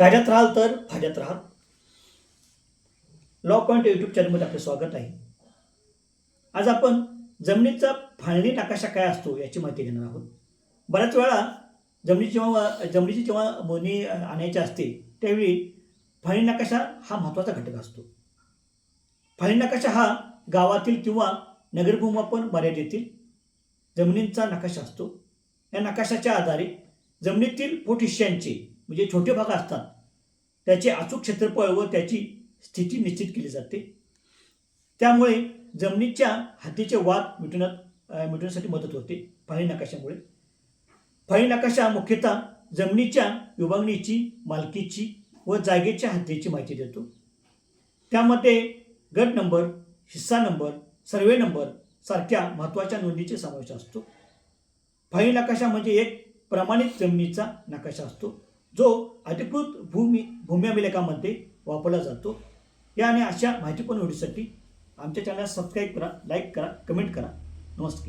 कायद्यात राहाल तर फायद्यात राहाल. लॉ पॉईंट यूट्यूब चॅनलमध्ये आपलं स्वागत आहे. आज आपण जमिनीचा फाळणी नकाशा काय असतो याची माहिती घेणार आहोत. बऱ्याच वेळा जमिनीची जेव्हा मोजणी आणायची असते त्यावेळी फाळणी नकाशा हा महत्त्वाचा घटक असतो. फाळणी नकाशा हा गावातील किंवा नगरभूमापन मर्यादेतील जमिनींचा नकाशा असतो. या नकाशाच्या आधारे जमिनीतील पोटहिस्स्यांचे म्हणजे छोटे भाग असतात त्याचे अचूक क्षेत्रफळ व त्याची स्थिती निश्चित केली जाते. त्यामुळे जमिनीच्या हद्दीचे वाद मिटवण्यासाठी मदत होते फाळणी नकाशामुळे. फाळणी नकाशा मुख्यतः जमिनीच्या विभागणीची, मालकीची व जागेच्या हद्दीची माहिती देतो. त्यामध्ये गट नंबर, हिस्सा नंबर, सर्वे नंबर सारख्या महत्त्वाच्या नोंदीचा समावेश असतो. फाळणी नकाशा म्हणजे एक प्रमाणित जमिनीचा नकाशा असतो जो अधिकृत भूमी अभिलेखामध्ये वापरला जातो. या आणि अशा माहितीपूर्ण व्हिडिओसाठी आमच्या चॅनलला सबस्क्राईब करा, लाईक करा, कमेंट करा. नमस्कार.